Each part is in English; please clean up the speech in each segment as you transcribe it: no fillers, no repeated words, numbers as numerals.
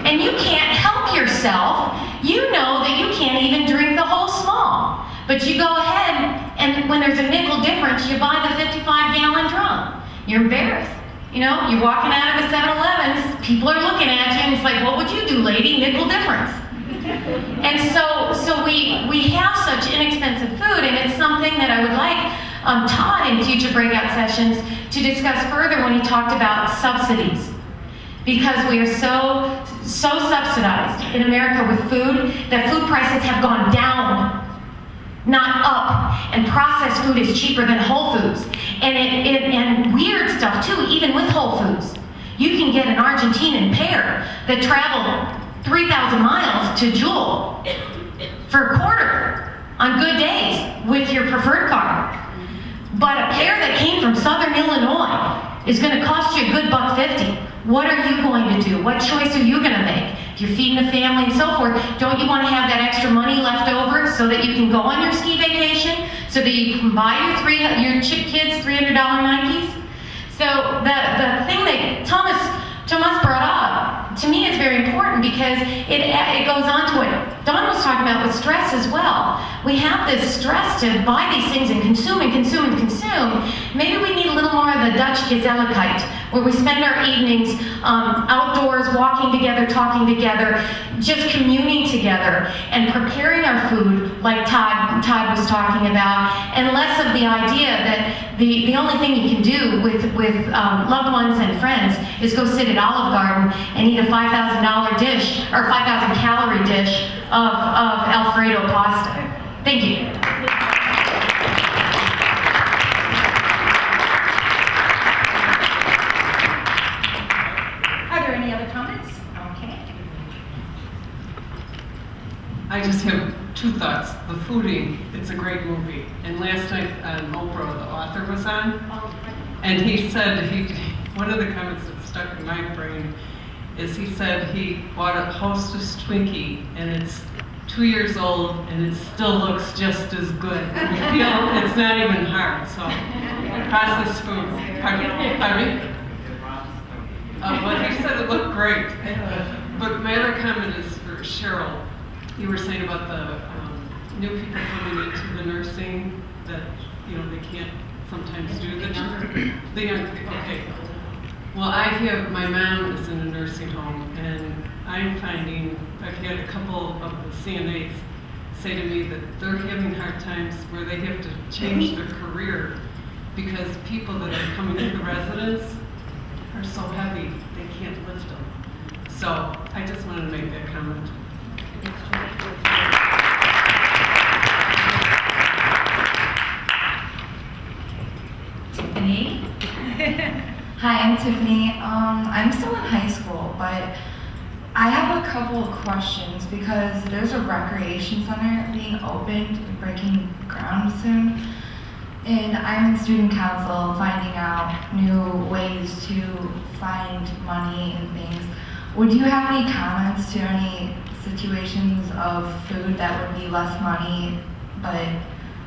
and you can't help yourself, you know that you can't even drink the whole small. But you go ahead, and when there's a nickel difference, you buy the 55-gallon drum. You're embarrassed. You know, you're walking out of the 7-Elevens, people are looking at you, and it's like, what would you do, lady? Nickel difference. And so we have such inexpensive food, and it's something that I would like Todd in future breakout sessions to discuss further when he talked about subsidies. Because we are so subsidized in America with food that food prices have gone down, not up, and processed food is cheaper than Whole Foods. And weird stuff too, even with Whole Foods. You can get an Argentinian pear that traveled 3,000 miles to Jewel for a quarter on good days with your preferred card. But a pear that came from Southern Illinois is going to cost you a good $1.50. What are you going to do? What choice are you going to make? If you're feeding a family and so forth, don't you want to have that extra money left over so that you can go on your ski vacation, so that you can buy your kids $300 Nikes? So the thing that Thomas brought up, to me, is very important because it goes on to what Don was talking about with stress as well. We have this stress to buy these things and consume and consume and consume. Maybe we need a little more of the Dutch Gezelligkeit, where we spend our evenings outdoors, walking together, talking together, just communing together, and preparing our food like Todd was talking about, and less of the idea that the only thing you can do with loved ones and friends is go sit at Olive Garden and eat a $5,000 dish, or 5,000 calorie dish of Alfredo pasta. Thank you. Are there any other comments? Okay. I just have two thoughts. The Foodie, it's a great movie. And last night on Oprah, the author was on, and he said, one of the comments that stuck in my brain is he said he bought a Hostess Twinkie, and it's 2 years old, and it still looks just as good. And you feel it's not even hard. So, processed food. Pardon me? Well, he said it looked great. But my other comment is for Cheryl. You were saying about the new people coming into the nursing that, they can't sometimes do the young people. Okay. Well, my mom is in a nursing home, and I'm finding, I've had a couple of the CNAs say to me that they're having hard times where they have to change their career because people that are coming into the residence are so heavy, they can't lift them. So I just wanted to make that comment. Tiffany? Hi, I'm Tiffany. I'm still in high school, but I have a couple of questions because there's a recreation center being opened and breaking ground soon. And I'm in student council finding out new ways to find money and things. Would you have any comments to any situations of food that would be less money but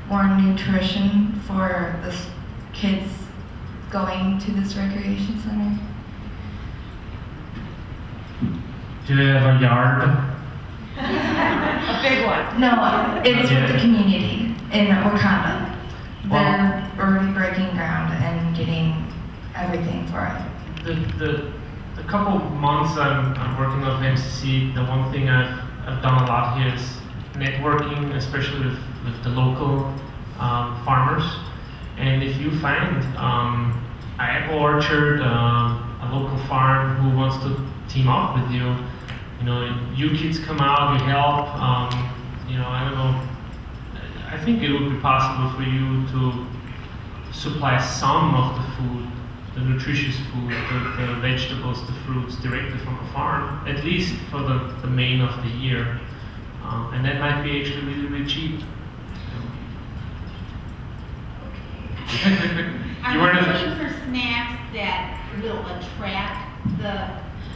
more nutrition for the kids going to this recreation center? Do they have a yard? A big one. No, it's with the community in Wakanda. They're already breaking ground and getting everything for it. The couple months I'm working on MCC, the one thing I've done a lot here is networking, especially with the local farmers. And if you find an apple orchard, a local farm who wants to team up with you, you kids come out, you help. I don't know. I think it would be possible for you to supply some of the food, the nutritious food, the vegetables, the fruits directly from a farm, at least for the main of the year. And that might be actually really, really cheap. Are you looking for snacks that will attract the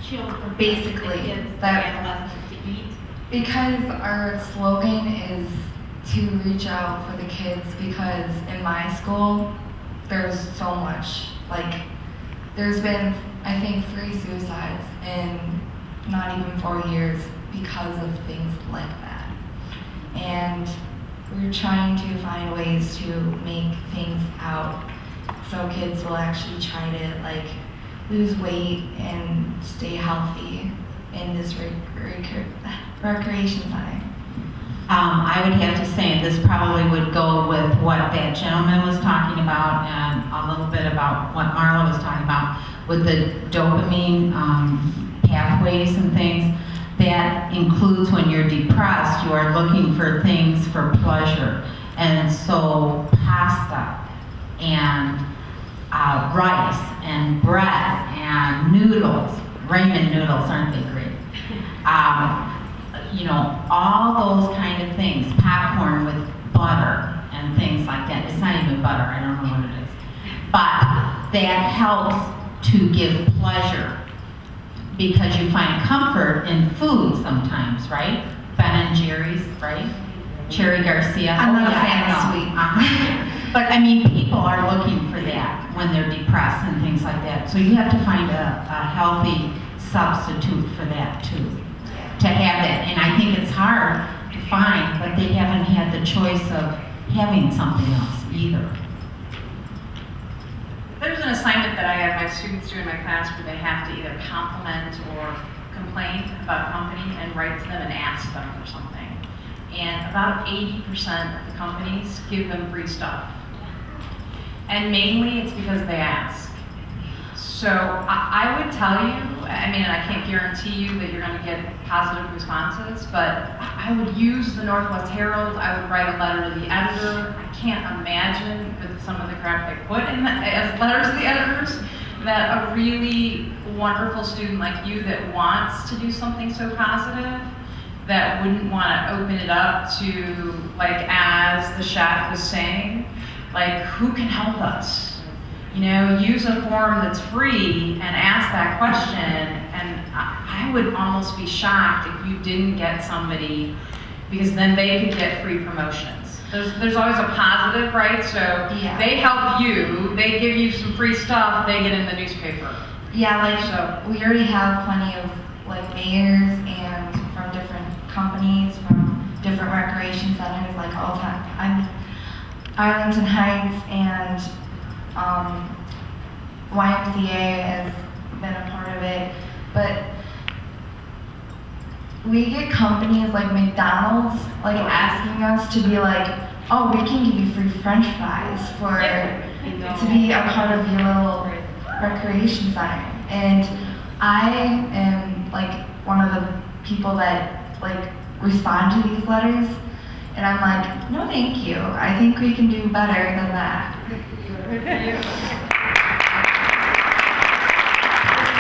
children, Basically, the kids, the that- adolescents to eat? Because our slogan is to reach out for the kids, because in my school, there's so much. Like, there's been, I think, 3 suicides in not even 4 years because of things like that. And we're trying to find ways to make things out so kids will actually try to like lose weight and stay healthy in this recreation center. I would have to say this probably would go with what that gentleman was talking about and a little bit about what Marla was talking about with the dopamine pathways and things. That includes when you're depressed, you are looking for things for pleasure. And so pasta and rice and bread and noodles, ramen noodles, aren't they great? You know, all those kind of things, popcorn with butter and things like that. It's not even butter, I don't know what it is. But that helps to give pleasure because you find comfort in food sometimes, right? Ben and Jerry's, right? Cherry Garcia. I'm not a Yeah, fan I of know. sweets. But I mean, people are looking for that when they're depressed and things like that. So you have to find a healthy substitute for that too, to have that. And I think it's hard to find, but they haven't had the choice of having something else either. There's an assignment that I have my students do in my class where they have to either compliment or complain about a company and write to them and ask them for something. And about 80% of the companies give them free stuff. And mainly it's because they ask. So I would tell you, I mean, and I can't guarantee you that you're going to get positive responses, but I would use the Northwest Herald. I would write a letter to the editor. I can't imagine with some of the crap they put in as letters to the editors that a really wonderful student like you that wants to do something so positive that wouldn't want to open it up to, like, as the chef was saying, like, who can help us? You know, use a form that's free and ask that question, and I would almost be shocked if you didn't get somebody, because then they could get free promotions. There's always a positive, right? So Yeah. they help you, they give you some free stuff, they get in the newspaper. Yeah, like So- we already have plenty of like mayors and from different companies, from different recreation centers, like all time. I'm Arlington Heights and YMCA has been a part of it, but we get companies like McDonald's like asking us to be like, oh, we can give you free French fries for to be a part of your little recreation center. And I am like one of the people that like respond to these letters, and I'm like, no, thank you. I think we can do better than that.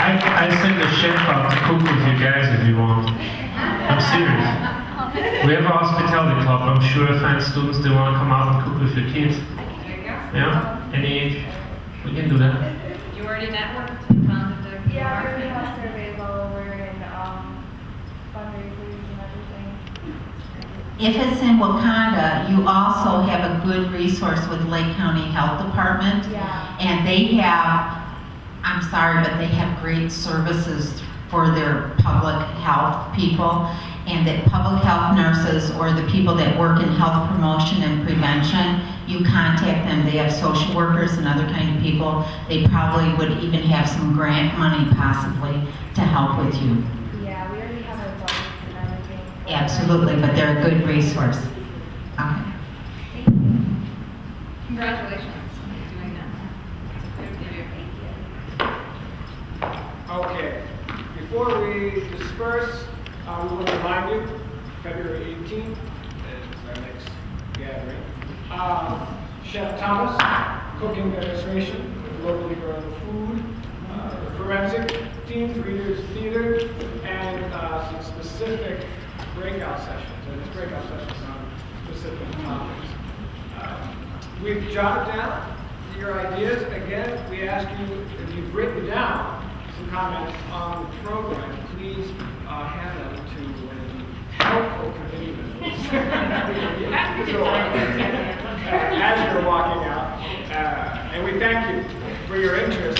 I send the chef out to cook with you guys if you want. I'm serious. We have a hospitality club. I'm sure I find students that want to come out and cook with your kids. Yeah? Any age? We can do that. You already networked and found the Yeah, we already have surveys all over and fundraisers and everything. If it's in Wakanda, you also have a good resource with Lake County Health Department. Yeah. And they have, I'm sorry, but they have great services for their public health people. And that public health nurses or the people that work in health promotion and prevention, you contact them. They have social workers and other kind of people. They probably would even have some grant money possibly to help with you. Yeah, we already have our budgets and everything. Absolutely, but they're a good resource. Okay. Congratulations on doing that. Good for you. Okay, before we disperse, we want to remind you, February 18th is our next gathering. Chef Thomas, cooking demonstration, locally grown food, forensic teams, readers theater, and some specific breakout sessions, and it's breakout sessions on specific topics. We've jotted down your ideas. Again, we ask you, if you've written down some comments on the program, please hand them to helpful committee members. As you're walking out. And we thank you for your interest